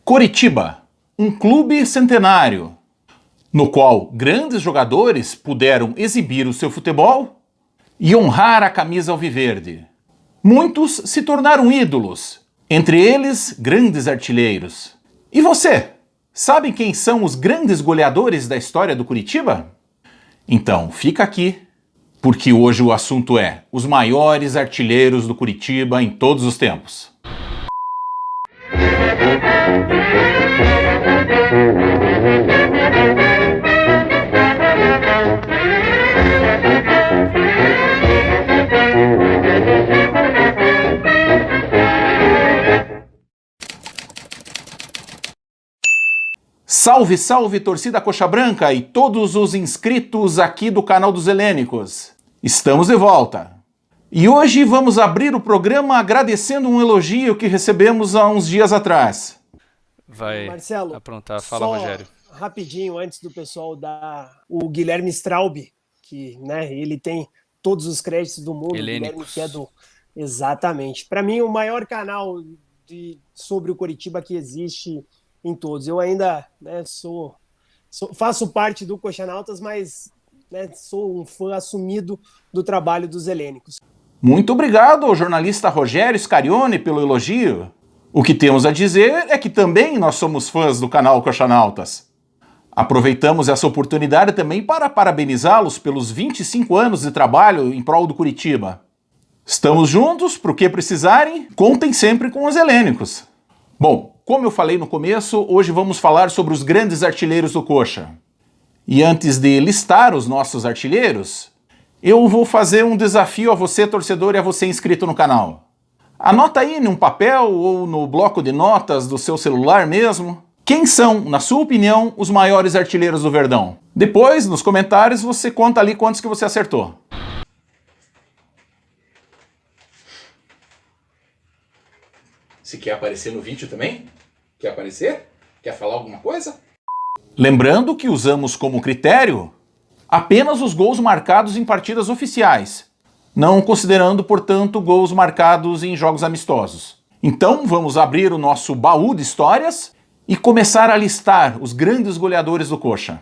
Coritiba, um clube centenário, no qual grandes jogadores puderam exibir o seu futebol e honrar a camisa alviverde. Muitos se tornaram ídolos, entre eles grandes artilheiros. E você, sabe quem são os grandes goleadores da história do Coritiba? Então fica aqui, porque hoje o assunto é os maiores artilheiros do Coritiba em todos os tempos. Salve, salve, torcida coxa branca e todos os inscritos aqui do canal dos Helênicos. Estamos de volta. E hoje vamos abrir o programa agradecendo um elogio que recebemos há uns dias atrás. Vai, Marcelo, aprontar. Fala, Rogério. Rapidinho, antes do pessoal dar o Guilherme Straub, que ele tem todos os créditos do mundo. Helênicos. Guilherme, que é do... Exatamente. Para mim, o maior canal sobre o Coritiba que existe em todos. Eu ainda faço parte do Coxanautas, mas sou um fã assumido do trabalho dos Helênicos. Muito obrigado ao jornalista Rogério Scarione pelo elogio. O que temos a dizer é que também nós somos fãs do canal Coxanautas. Aproveitamos essa oportunidade também para parabenizá-los pelos 25 anos de trabalho em prol do Coritiba. Estamos juntos, para o que precisarem, contem sempre com os Helênicos. Bom, como eu falei no começo, hoje vamos falar sobre os grandes artilheiros do Coxa. E antes de listar os nossos artilheiros, eu vou fazer um desafio a você, torcedor, e a você inscrito no canal. Anota aí num papel ou no bloco de notas do seu celular mesmo, quem são, na sua opinião, os maiores artilheiros do Verdão. Depois, nos comentários, você conta ali quantos que você acertou. Se quer aparecer no vídeo também? Quer aparecer? Quer falar alguma coisa? Lembrando que usamos como critério apenas os gols marcados em partidas oficiais, não considerando, portanto, gols marcados em jogos amistosos. Então vamos abrir o nosso baú de histórias e começar a listar os grandes goleadores do Coxa.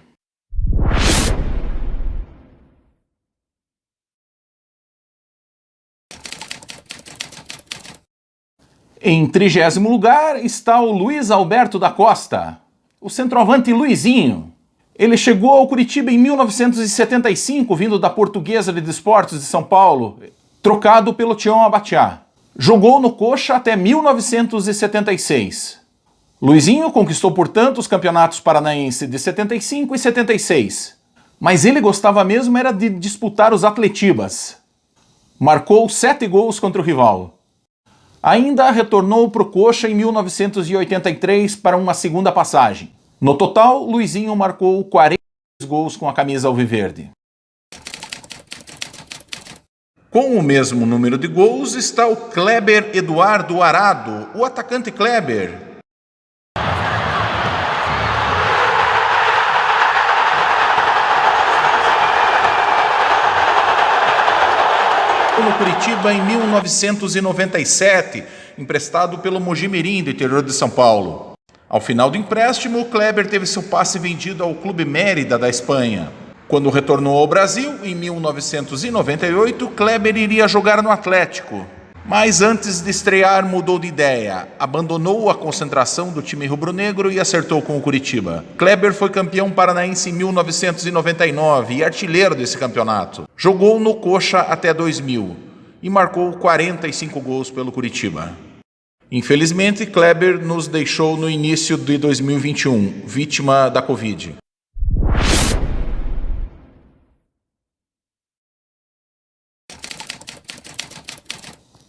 Em 30º lugar está o Luiz Alberto da Costa, o centroavante Luizinho. Ele chegou ao Coritiba em 1975, vindo da Portuguesa de Desportos de São Paulo, trocado pelo Tião Abatiá. Jogou no Coxa até 1976. Luizinho conquistou, portanto, os campeonatos paranaense de 75 e 76. Mas ele gostava mesmo era de disputar os Atletibas. Marcou 7 gols contra o rival. Ainda retornou para o Coxa em 1983 para uma segunda passagem. No total, Luizinho marcou 40 gols com a camisa alviverde. Com o mesmo número de gols está o Kleber Eduardo Arado, o atacante Kleber. No Coritiba em 1997, emprestado pelo Mojimirim do interior de São Paulo. Ao final do empréstimo, o Kleber teve seu passe vendido ao Clube Mérida da Espanha. Quando retornou ao Brasil, em 1998, Kleber iria jogar no Atlético. Mas antes de estrear mudou de ideia, abandonou a concentração do time rubro-negro e acertou com o Coritiba. Kleber foi campeão paranaense em 1999 e artilheiro desse campeonato. Jogou no Coxa até 2000 e marcou 45 gols pelo Coritiba. Infelizmente, Kleber nos deixou no início de 2021, vítima da Covid.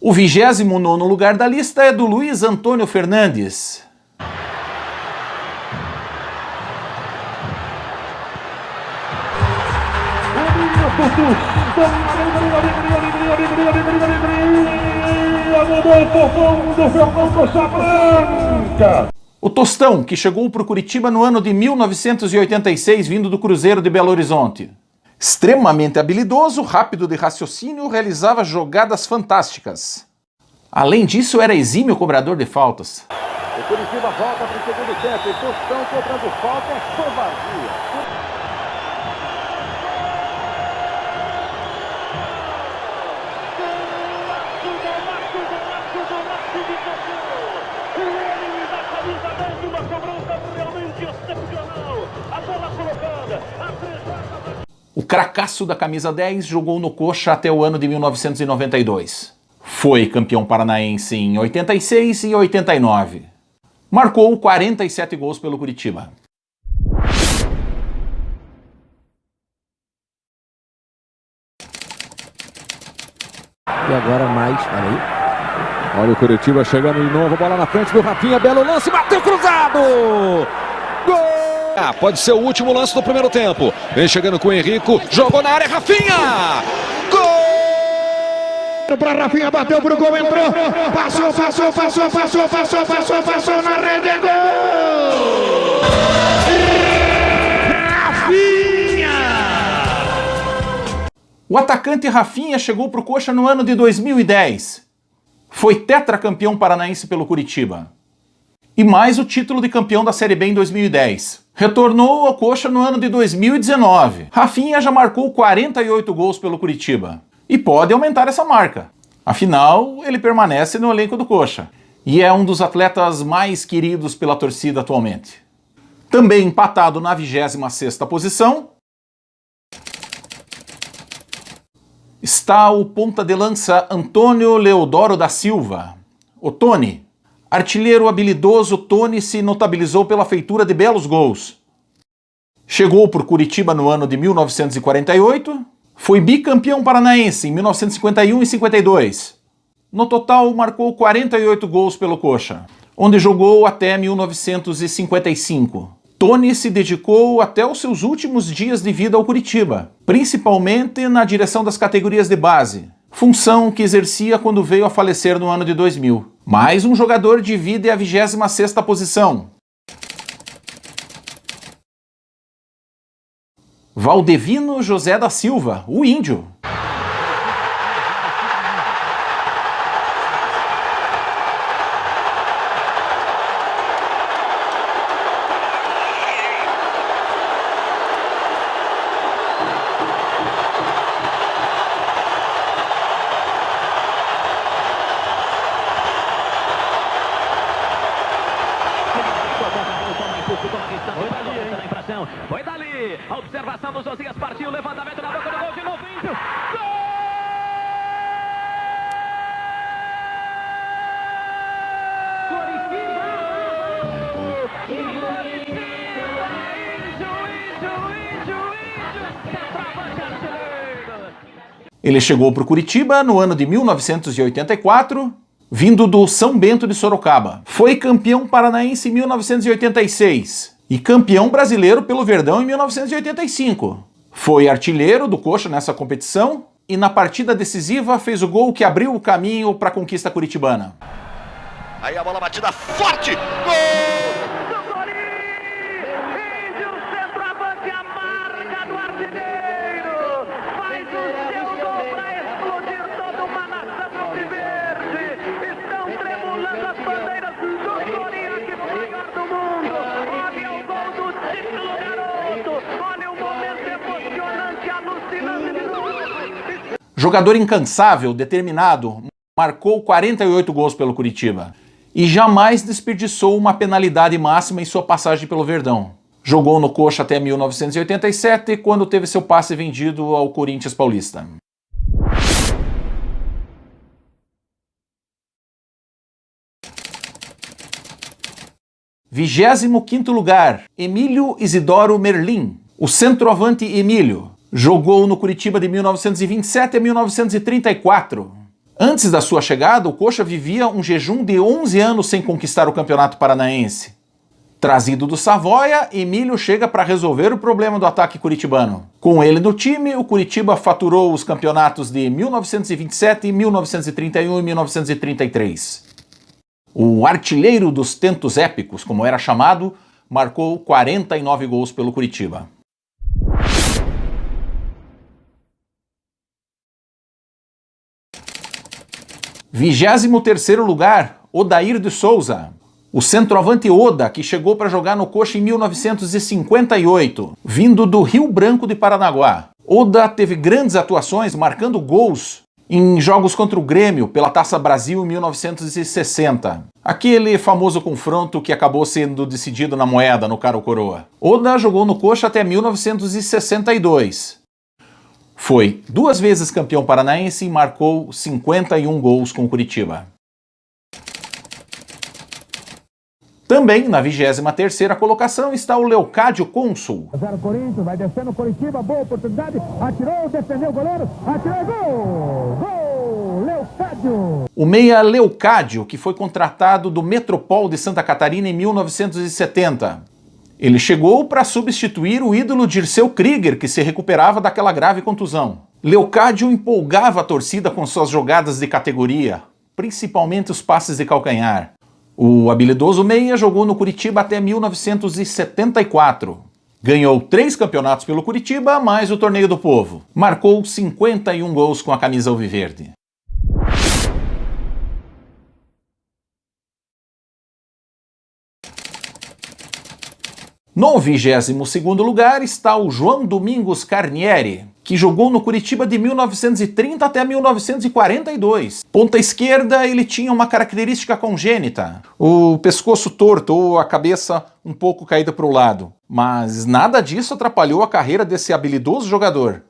O 29º lugar da lista é do Luiz Antônio Fernandes. O Tostão, que chegou para o Coritiba no ano de 1986, vindo do Cruzeiro de Belo Horizonte. Extremamente habilidoso, rápido de raciocínio, realizava jogadas fantásticas. Além disso, era exímio cobrador de faltas. O Curitiba volta para o segundo tempo. E Tostão cobrando falta, é covardia. O cracaço da camisa 10 jogou no Coxa até o ano de 1992. Foi campeão paranaense em 86 e 89. Marcou 47 gols pelo Curitiba. E agora mais, olha aí. Olha o Curitiba chegando de novo, bola na frente do Rafinha, belo lance, bateu cruzado! Gol! Pode ser o último lance do primeiro tempo. Vem chegando com o Henrico, jogou na área, Rafinha! Gol! Para Rafinha, bateu pro gol, entrou, passou na rede, gol! Rafinha! O atacante Rafinha chegou pro Coxa no ano de 2010. Foi tetracampeão paranaense pelo Curitiba. E mais o título de campeão da Série B em 2010. Retornou ao Coxa no ano de 2019. Rafinha já marcou 48 gols pelo Curitiba. E pode aumentar essa marca. Afinal, ele permanece no elenco do Coxa. E é um dos atletas mais queridos pela torcida atualmente. Também empatado na 26ª posição está o ponta de lança Antônio Leodoro da Silva, o Tony. Artilheiro habilidoso, Tony se notabilizou pela feitura de belos gols. Chegou por Curitiba no ano de 1948, foi bicampeão paranaense em 1951 e 52. No total, marcou 48 gols pelo Coxa, onde jogou até 1955. Tony se dedicou até os seus últimos dias de vida ao Curitiba, principalmente na direção das categorias de base, função que exercia quando veio a falecer no ano de 2000. Mais um jogador divide a 26ª posição. Valdevino José da Silva, o Índio. Foi dali, a observação do Josias, partiu, levantamento na boca do gol de novo, Índio. Ele chegou para o Curitiba no ano de 1984, vindo do São Bento de Sorocaba. Foi campeão paranaense em 1986 e campeão brasileiro pelo Verdão em 1985. Foi artilheiro do Coxa nessa competição e na partida decisiva fez o gol que abriu o caminho para a conquista curitibana. Aí a bola batida forte, gol! Jogador incansável, determinado, marcou 48 gols pelo Curitiba e jamais desperdiçou uma penalidade máxima em sua passagem pelo Verdão. Jogou no Coxa até 1987, quando teve seu passe vendido ao Corinthians Paulista. Vigésimo quinto lugar, Emílio Isidoro Merlin. O centroavante Emílio jogou no Curitiba de 1927 a 1934. Antes da sua chegada, o Coxa vivia um jejum de 11 anos sem conquistar o Campeonato Paranaense. Trazido do Savoia, Emílio chega para resolver o problema do ataque curitibano. Com ele no time, o Curitiba faturou os campeonatos de 1927, 1931 e 1933. O artilheiro dos tentos épicos, como era chamado, marcou 49 gols pelo Curitiba. Vigésimo terceiro lugar, Odair de Souza. O centroavante Oda, que chegou para jogar no Coxa em 1958, vindo do Rio Branco de Paranaguá. Oda teve grandes atuações, marcando gols em jogos contra o Grêmio pela Taça Brasil em 1960. Aquele famoso confronto que acabou sendo decidido na moeda, no cara ou coroa. Oda jogou no Coxa até 1962. Foi 2 vezes campeão paranaense e marcou 51 gols com o Curitiba. Também na 23ª colocação está o Leocádio Cônsul. 0 Corinthians, vai descendo o Curitiba, boa oportunidade, atirou, defendeu o goleiro, atirou, gol! Gol! Leocádio! O meia Leocádio, que foi contratado do Metropol de Santa Catarina em 1970. Ele chegou para substituir o ídolo Dirceu Krieger, que se recuperava daquela grave contusão. Leocádio empolgava a torcida com suas jogadas de categoria, principalmente os passes de calcanhar. O habilidoso meia jogou no Curitiba até 1974. Ganhou 3 campeonatos pelo Curitiba, mais o Torneio do Povo. Marcou 51 gols com a camisa alviverde. No 22º lugar está o João Domingos Carnieri, que jogou no Curitiba de 1930 até 1942. Ponta esquerda, ele tinha uma característica congênita, o pescoço torto ou a cabeça um pouco caída para o lado. Mas nada disso atrapalhou a carreira desse habilidoso jogador.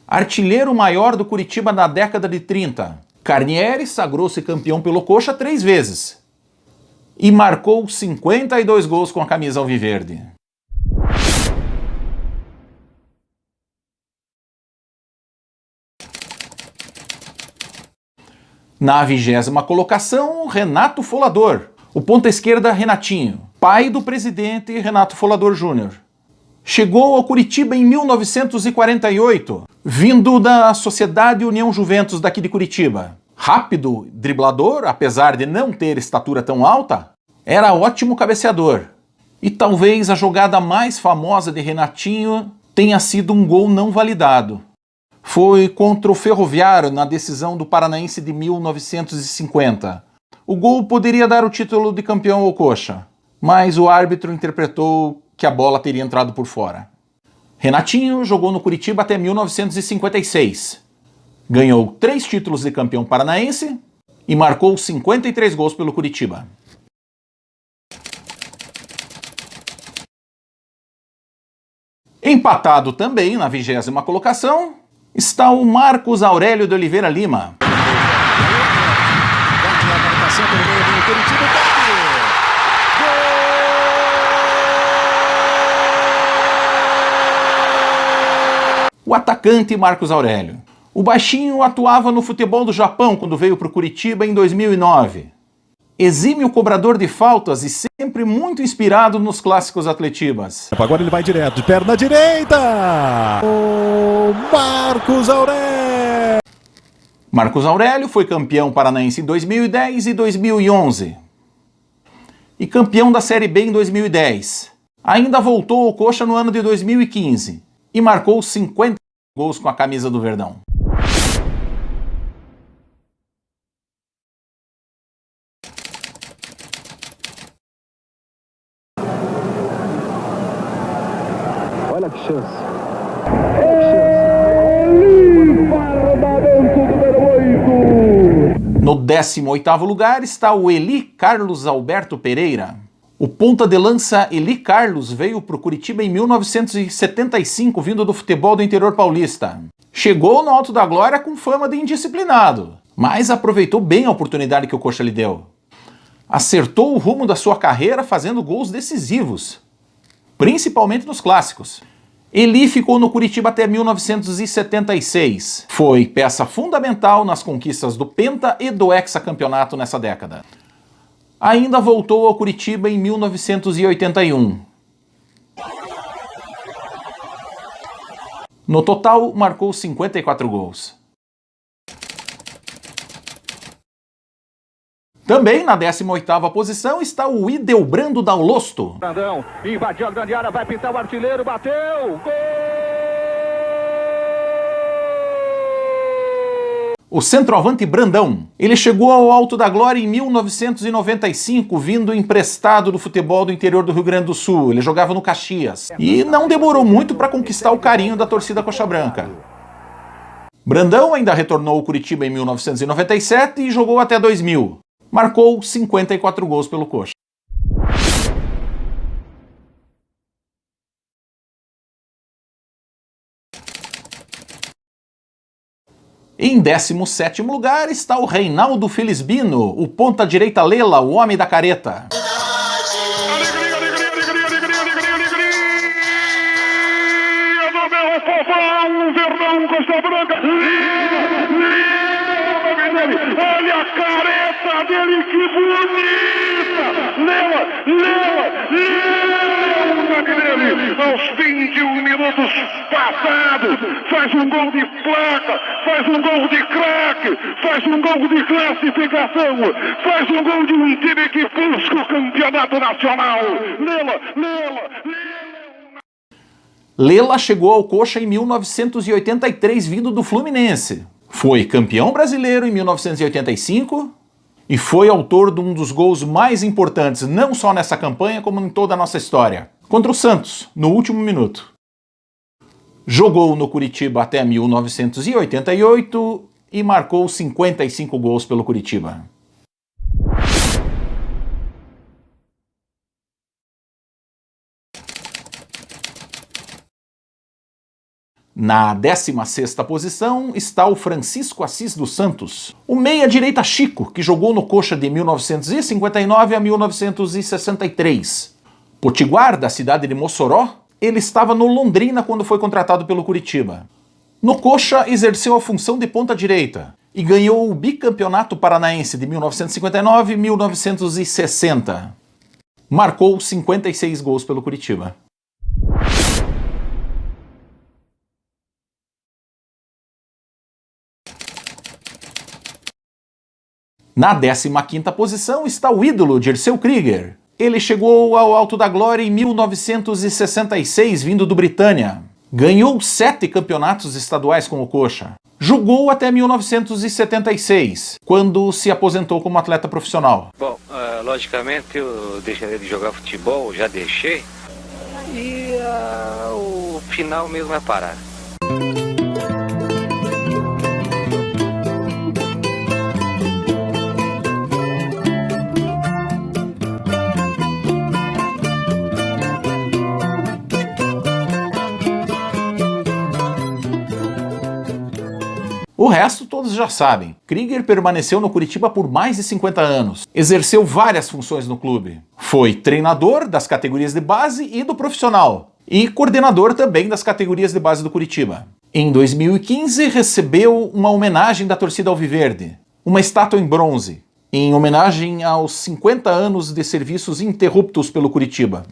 Artilheiro maior do Curitiba na década de 30. Carnieri sagrou-se campeão pelo Coxa 3 vezes. E marcou 52 gols com a camisa alviverde. Na 20ª colocação, Renato Folador, o ponta esquerda Renatinho, pai do presidente Renato Folador Júnior. Chegou ao Curitiba em 1948, vindo da Sociedade União Juventus daqui de Curitiba. Rápido, driblador, apesar de não ter estatura tão alta, era ótimo cabeceador. E talvez a jogada mais famosa de Renatinho tenha sido um gol não validado. Foi contra o Ferroviário na decisão do Paranaense de 1950. O gol poderia dar o título de campeão ao Coxa, mas o árbitro interpretou que a bola teria entrado por fora. Renatinho jogou no Curitiba até 1956. Ganhou 3 títulos de campeão paranaense e marcou 53 gols pelo Curitiba. Empatado também na 20ª colocação está o Marcos Aurélio de Oliveira Lima. O atacante Marcos Aurélio. O baixinho atuava no futebol do Japão quando veio para o Curitiba em 2009. Exímio cobrador de faltas e sempre muito inspirado nos clássicos atletibas. Agora ele vai direto, de perna direita! O Marcos Aurélio! Marcos Aurélio foi campeão paranaense em 2010 e 2011. E campeão da Série B em 2010. Ainda voltou ao Coxa no ano de 2015 e marcou 50 gols com a camisa do Verdão. Olha que chance. No 18º lugar está o Eli Carlos Alberto Pereira. O ponta de lança Eli Carlos veio para o Curitiba em 1975, vindo do futebol do interior paulista. Chegou no Alto da Glória com fama de indisciplinado, mas aproveitou bem a oportunidade que o Coxa lhe deu. Acertou o rumo da sua carreira fazendo gols decisivos, principalmente nos clássicos. Eli ficou no Curitiba até 1976. Foi peça fundamental nas conquistas do Penta e do hexacampeonato nessa década. Ainda voltou ao Curitiba em 1981. No total, marcou 54 gols. Também na 18ª posição está o Idelbrando Daulosto. Brandão invadiu a grande área, vai pintar o artilheiro, bateu! Gol! o centroavante Brandão. Ele chegou ao alto da glória em 1995, vindo emprestado do futebol do interior do Rio Grande do Sul. Ele jogava no Caxias. E não demorou muito para conquistar o carinho da torcida coxa branca. Brandão ainda retornou ao Curitiba em 1997 e jogou até 2000. Marcou 54 gols pelo Coxa. Em 17º lugar está o Reinaldo Felizbino, o ponta-direita Lela, o homem da careta. Olha a careta dele, que bonita! Aos 21 minutos passados, faz um gol de placa, faz um gol de craque, faz um gol de classificação, faz um gol de um time que busca o campeonato nacional. Lela chegou ao Coxa em 1983, vindo do Fluminense. Foi campeão brasileiro em 1985 e foi autor de um dos gols mais importantes, não só nessa campanha, como em toda a nossa história, contra o Santos, no último minuto. Jogou no Curitiba até 1988 e marcou 55 gols pelo Curitiba. Na 16ª posição está o Francisco Assis dos Santos, o meia-direita Chico, que jogou no Coxa de 1959 a 1963. Potiguar, da cidade de Mossoró, ele estava no Londrina quando foi contratado pelo Curitiba. No Coxa, exerceu a função de ponta-direita e ganhou o bicampeonato paranaense de 1959 e 1960. Marcou 56 gols pelo Curitiba. Na 15ª posição está o ídolo Dirceu Krieger. Ele chegou ao alto da glória em 1966, vindo do Britânia. Ganhou 7 campeonatos estaduais com o Coxa. Jogou até 1976, quando se aposentou como atleta profissional. Bom, logicamente eu deixarei de jogar futebol, já deixei. E o final mesmo é parar. O resto todos já sabem. Krieger permaneceu no Curitiba por mais de 50 anos. Exerceu várias funções no clube. Foi treinador das categorias de base e do profissional. E coordenador também das categorias de base do Curitiba. Em 2015 recebeu uma homenagem da torcida alviverde. Uma estátua em bronze, em homenagem aos 50 anos de serviços interruptos pelo Curitiba.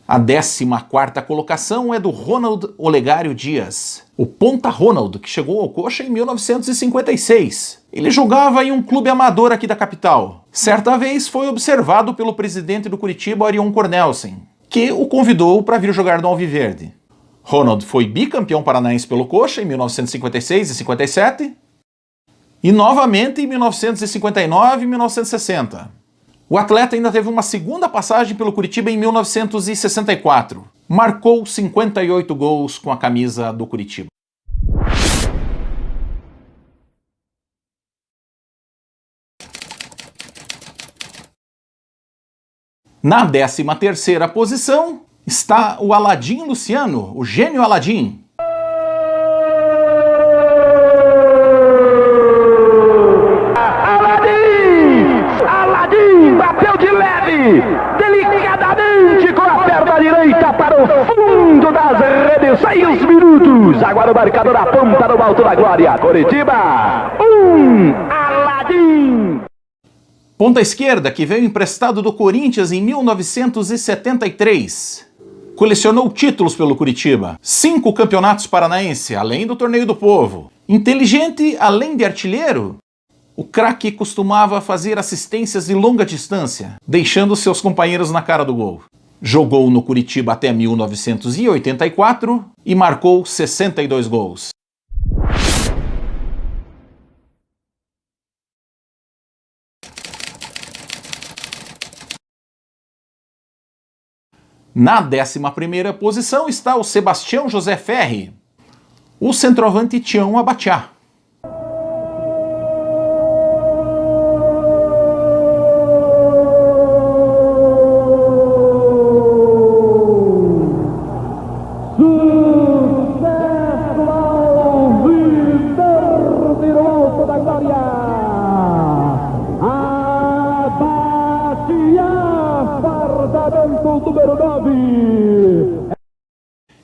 A 14ª colocação é do Ronald Olegário Dias, o ponta Ronald, que chegou ao Coxa em 1956. Ele jogava em um clube amador aqui da capital. Certa vez foi observado pelo presidente do Curitiba, Arion Cornelsen, que o convidou para vir jogar no Alviverde. Ronald foi bicampeão paranaense pelo Coxa em 1956 e 57 e novamente em 1959 e 1960. O atleta ainda teve uma segunda passagem pelo Curitiba em 1964. Marcou 58 gols com a camisa do Curitiba. Na 13ª posição está o Aladim Luciano, o gênio Aladim. Bateu de leve, delicadamente com a perna direita para o fundo das redes. 6 minutos. Agora o marcador aponta no alto da glória. Curitiba 1, Aladim. Ponta esquerda, que veio emprestado do Corinthians em 1973. Colecionou títulos pelo Curitiba. 5 campeonatos paranaenses, além do Torneio do Povo. Inteligente, além de artilheiro, o craque costumava fazer assistências de longa distância, deixando seus companheiros na cara do gol. Jogou no Curitiba até 1984 e marcou 62 gols. Na 11ª posição está o Sebastião José Ferri, o centroavante Tião Abatiá.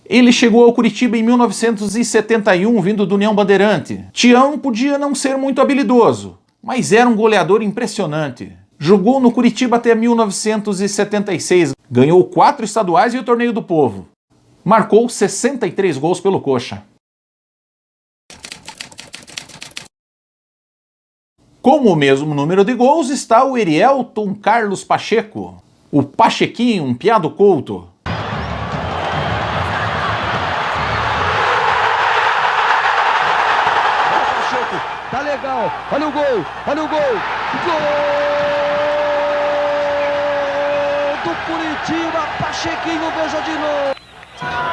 Ele chegou ao Curitiba em 1971, vindo do União Bandeirante. Tião podia não ser muito habilidoso, mas era um goleador impressionante. Jogou no Curitiba até 1976, ganhou 4 estaduais e o Torneio do Povo. Marcou 63 gols pelo Coxa. Com o mesmo número de gols está o Erielton Carlos Pacheco, o Pachequinho, um piá do Couto. Tá legal, olha o gol, olha o gol, gol do Curitiba, Pachequinho beija de novo.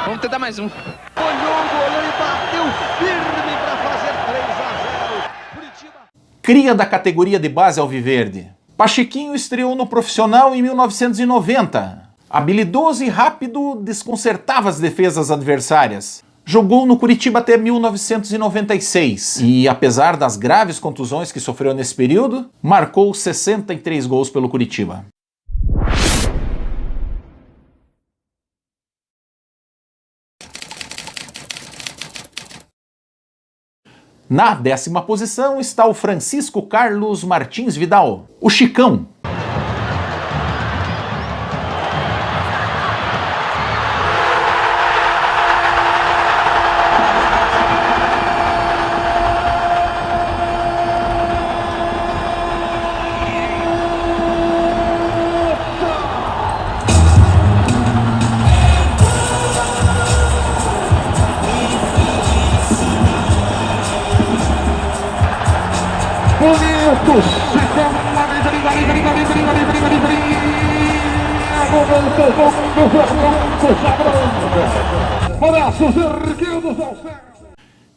Vamos tentar mais um. Olhou o goleiro e bateu firme para fazer 3-0. Curitiba. Cria da categoria de base alviverde. Pachequinho estreou no profissional em 1990. Habilidoso e rápido, desconcertava as defesas adversárias. Jogou no Curitiba até 1996 e, apesar das graves contusões que sofreu nesse período, marcou 63 gols pelo Curitiba. Na 10ª posição está o Francisco Carlos Martins Vidal, o Chicão.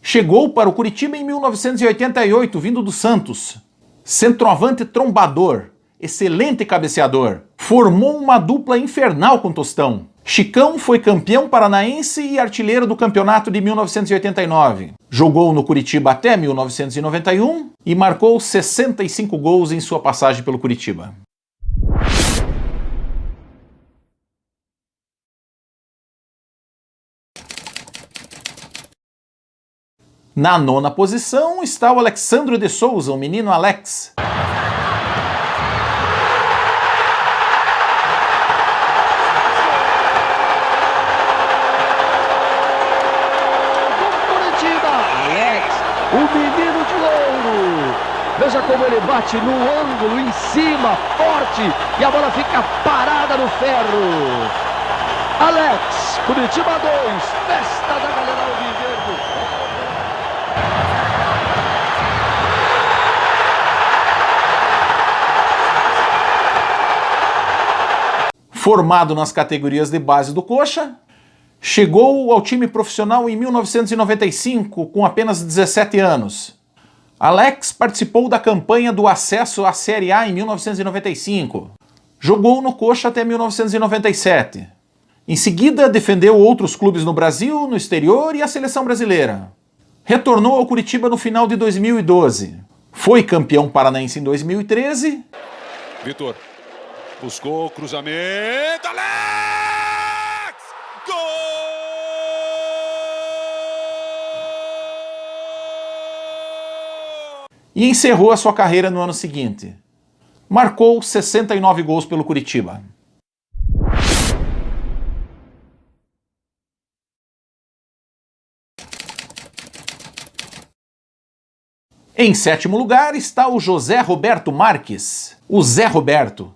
Chegou para o Curitiba em 1988, vindo do Santos. Centroavante trombador, excelente cabeceador. Formou uma dupla infernal com Tostão. Chicão foi campeão paranaense e artilheiro do campeonato de 1989. Jogou no Curitiba até 1991 e marcou 65 gols em sua passagem pelo Curitiba. Na 9ª posição está o Alexandre de Souza, o menino Alex. O menino de ouro. Veja como ele bate no ângulo, em cima, forte, e a bola fica parada no ferro. Alex, Curitiba 2, festa da galera alviverde. Formado nas categorias de base do Coxa, chegou ao time profissional em 1995, com apenas 17 anos. Alex participou da campanha do acesso à Série A em 1995. Jogou no Coxa até 1997. Em seguida, defendeu outros clubes no Brasil, no exterior e a seleção brasileira. Retornou ao Curitiba no final de 2012. Foi campeão paranaense em 2013. Vitor buscou cruzamento. Alex! Gol! E encerrou a sua carreira no ano seguinte. Marcou 69 gols pelo Curitiba. Em 7º lugar está o José Roberto Marques, o Zé Roberto.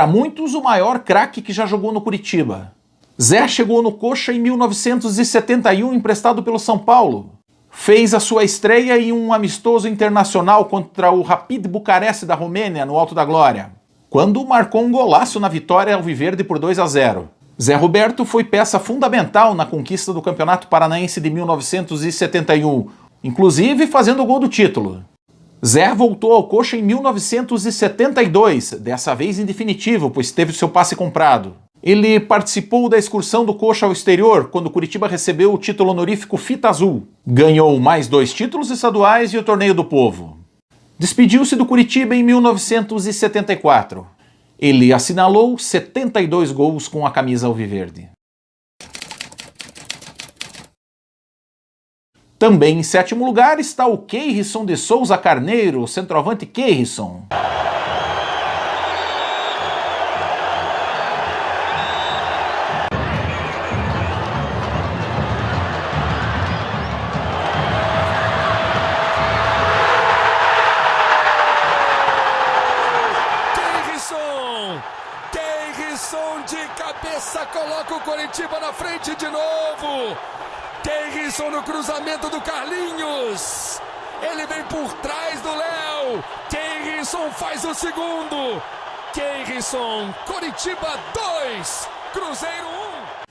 Para muitos, o maior craque que já jogou no Curitiba. Zé chegou no Coxa em 1971, emprestado pelo São Paulo. Fez a sua estreia em um amistoso internacional contra o Rapid Bucareste da Romênia, no Alto da Glória, quando marcou um golaço na vitória alviverde por 2-0. Zé Roberto foi peça fundamental na conquista do Campeonato Paranaense de 1971, inclusive fazendo o gol do título. Zé voltou ao Coxa em 1972, dessa vez em definitivo, pois teve seu passe comprado. Ele participou da excursão do Coxa ao exterior, quando o Curitiba recebeu o título honorífico Fita Azul. Ganhou mais 2 títulos estaduais e o Torneio do Povo. Despediu-se do Curitiba em 1974. Ele assinalou 72 gols com a camisa alviverde. Também em 7º lugar está o Keirson de Souza Carneiro, o centroavante Keirson. Keirson de cabeça coloca o Coritiba na frente de novo. Keirson no cruzamento do Carlinhos. Ele vem por trás do Léo. Keirson faz o segundo. Keirson, Coritiba 2, Cruzeiro 1.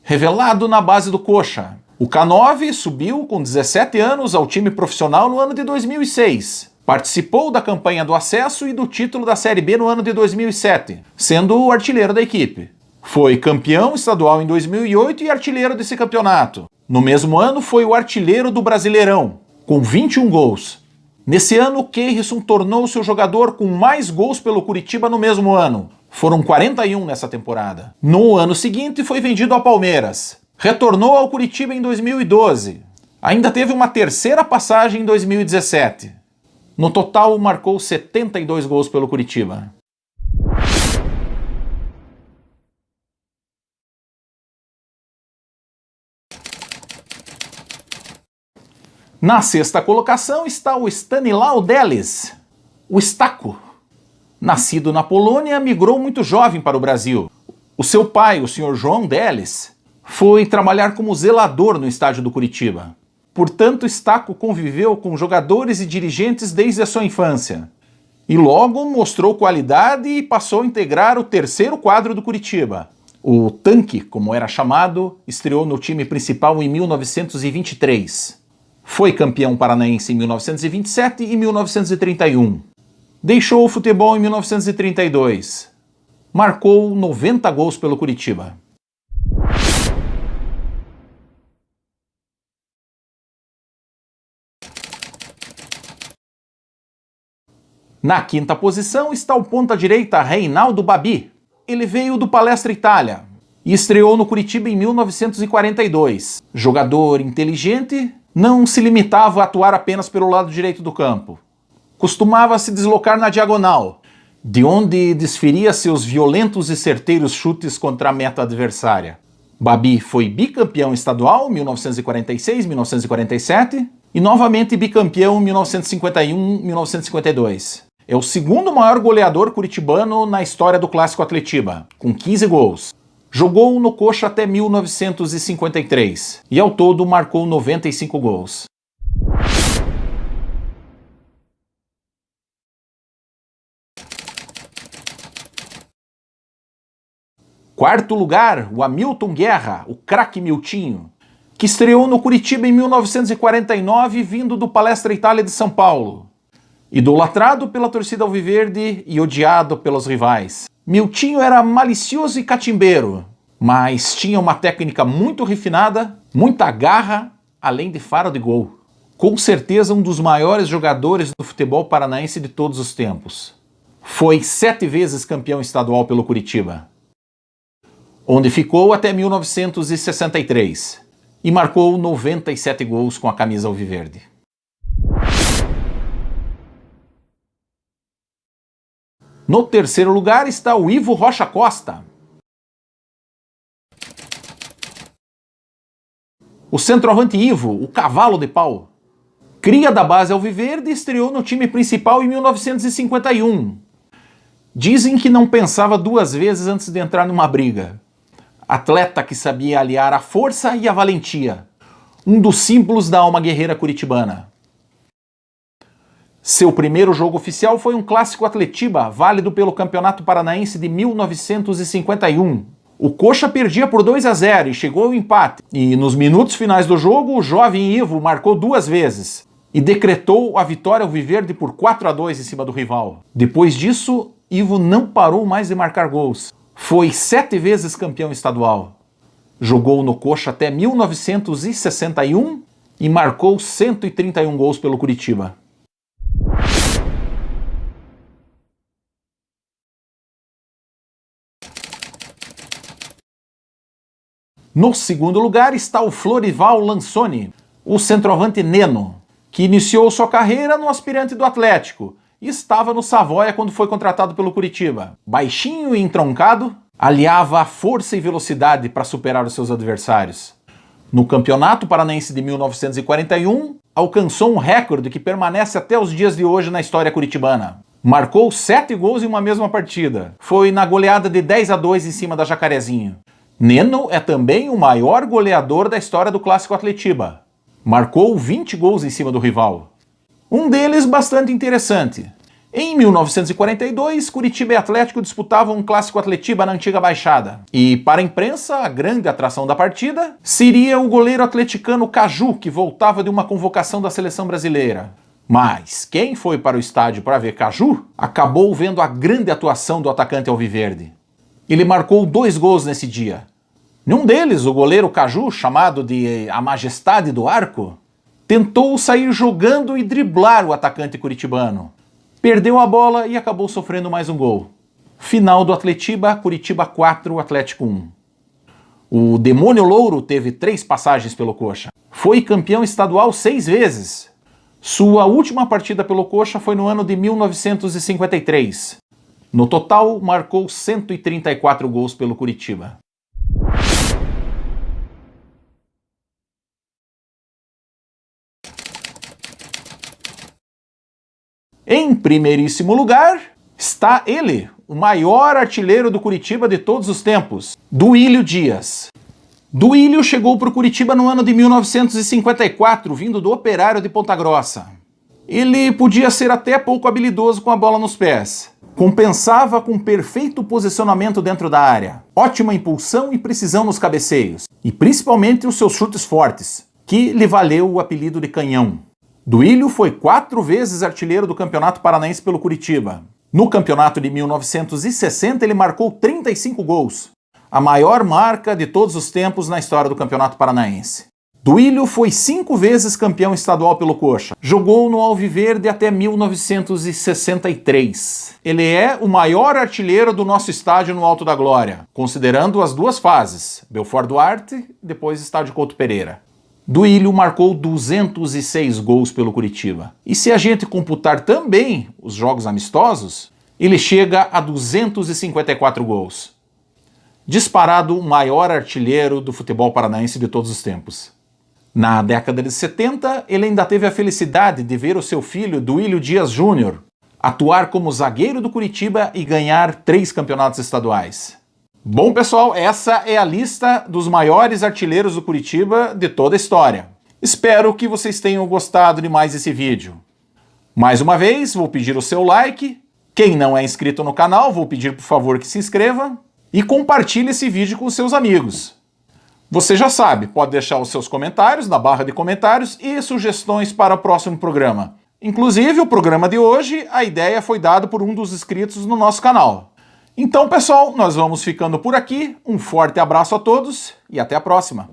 Revelado na base do Coxa, o K9 subiu com 17 anos ao time profissional no ano de 2006. Participou da campanha do acesso e do título da Série B no ano de 2007, sendo o artilheiro da equipe. Foi campeão estadual em 2008 e artilheiro desse campeonato. No mesmo ano foi o artilheiro do Brasileirão, com 21 gols. Nesse ano, o Keirson tornou-se o jogador com mais gols pelo Curitiba no mesmo ano. Foram 41 nessa temporada. No ano seguinte foi vendido ao Palmeiras. Retornou ao Curitiba em 2012. Ainda teve uma terceira passagem em 2017. No total, marcou 72 gols pelo Curitiba. Na 6ª colocação está o Stanislaw Delis, o Staco. Nascido na Polônia, migrou muito jovem para o Brasil. O seu pai, o Sr. João Delis, foi trabalhar como zelador no estádio do Curitiba. Portanto, Staco conviveu com jogadores e dirigentes desde a sua infância. E logo mostrou qualidade e passou a integrar o 3º quadro do Curitiba. O Tanque, como era chamado, estreou no time principal em 1923. Foi campeão paranaense em 1927 e 1931. Deixou o futebol em 1932. Marcou 90 gols pelo Curitiba. Na 5ª posição está o ponta-direita Reinaldo Babi. Ele veio do Palestra Itália e estreou no Curitiba em 1942. Jogador inteligente, não se limitava a atuar apenas pelo lado direito do campo. Costumava se deslocar na diagonal, de onde desferia seus violentos e certeiros chutes contra a meta adversária. Babi foi bicampeão estadual em 1946, 1947 e novamente bicampeão em 1951, 1952. É o 2º maior goleador curitibano na história do Clássico Atletiba, com 15 gols. Jogou no Coxa até 1953 e ao todo marcou 95 gols. Quarto lugar, o Hamilton Guerra, o craque Miltinho, que estreou no Curitiba em 1949 vindo do Palestra Itália de São Paulo. Idolatrado pela torcida alviverde e odiado pelos rivais. Miltinho era malicioso e catimbeiro, mas tinha uma técnica muito refinada, muita garra, além de faro de gol. Com certeza um dos maiores jogadores do futebol paranaense de todos os tempos. Foi 7 vezes campeão estadual pelo Curitiba, onde ficou até 1963, e marcou 97 gols com a camisa alviverde. No 3º lugar está o Ivo Rocha Costa. O centroavante Ivo, o cavalo de pau. Cria da base alviverde, estreou no time principal em 1951. Dizem que não pensava duas vezes antes de entrar numa briga. Atleta que sabia aliar a força e a valentia. Um dos símbolos da alma guerreira curitibana. Seu primeiro jogo oficial foi um clássico Atletiba, válido pelo Campeonato Paranaense de 1951. O Coxa perdia por 2-0 e chegou ao empate. E nos minutos finais do jogo, o jovem Ivo marcou 2 vezes e decretou a vitória alviverde por 4-2 em cima do rival. Depois disso, Ivo não parou mais de marcar gols. Foi 7 vezes campeão estadual. Jogou no Coxa até 1961 e marcou 131 gols pelo Curitiba. No segundo lugar está o Florival Lansoni, o centroavante Neno, que iniciou sua carreira no aspirante do Atlético e estava no Savoia quando foi contratado pelo Curitiba. Baixinho e entroncado, aliava força e velocidade para superar os seus adversários. No Campeonato Paranaense de 1941, alcançou um recorde que permanece até os dias de hoje na história curitibana. Marcou 7 gols em uma mesma partida. Foi na goleada de 10-2 em cima da Jacarezinho. Neno é também o maior goleador da história do Clássico Atletiba. Marcou 20 gols em cima do rival. Um deles bastante interessante. Em 1942, Curitiba e Atlético disputavam um Clássico Atletiba na antiga Baixada. E para a imprensa, a grande atração da partida seria o goleiro atleticano Caju, que voltava de uma convocação da seleção brasileira. Mas quem foi para o estádio para ver Caju acabou vendo a grande atuação do atacante alviverde. Ele marcou 2 gols nesse dia. Num deles, o goleiro Caju, chamado de A Majestade do Arco, tentou sair jogando e driblar o atacante curitibano. Perdeu a bola e acabou sofrendo mais um gol. Final do Atletiba, Curitiba 4, Atlético 1. O Demônio Louro teve 3 passagens pelo Coxa. Foi campeão estadual 6 vezes. Sua última partida pelo Coxa foi no ano de 1953. No total, marcou 134 gols pelo Curitiba. Em primeiríssimo lugar está ele, o maior artilheiro do Curitiba de todos os tempos, Duílio Dias. Duílio chegou para o Curitiba no ano de 1954, vindo do Operário de Ponta Grossa. Ele podia ser até pouco habilidoso com a bola nos pés. Compensava com perfeito posicionamento dentro da área, ótima impulsão e precisão nos cabeceios, e principalmente os seus chutes fortes, que lhe valeu o apelido de Canhão. Duílio foi 4 vezes artilheiro do Campeonato Paranaense pelo Curitiba. No campeonato de 1960 ele marcou 35 gols, a maior marca de todos os tempos na história do Campeonato Paranaense. Duílio foi 5 vezes campeão estadual pelo Coxa. Jogou no Alviverde até 1963. Ele é o maior artilheiro do nosso estádio no Alto da Glória, considerando as 2 fases, Belfort Duarte, depois Estádio Couto Pereira. Duílio marcou 206 gols pelo Curitiba. E se a gente computar também os jogos amistosos, ele chega a 254 gols. Disparado o maior artilheiro do futebol paranaense de todos os tempos. Na década de 70, ele ainda teve a felicidade de ver o seu filho, Duílio Dias Júnior, atuar como zagueiro do Curitiba e ganhar 3 campeonatos estaduais. Bom, pessoal, essa é a lista dos maiores artilheiros do Curitiba de toda a história. Espero que vocês tenham gostado de mais esse vídeo. Mais uma vez, vou pedir o seu like. Quem não é inscrito no canal, vou pedir por favor que se inscreva e compartilhe esse vídeo com os seus amigos. Você já sabe, pode deixar os seus comentários na barra de comentários e sugestões para o próximo programa. Inclusive, o programa de hoje, a ideia foi dada por um dos inscritos no nosso canal. Então, pessoal, nós vamos ficando por aqui. Um forte abraço a todos e até a próxima.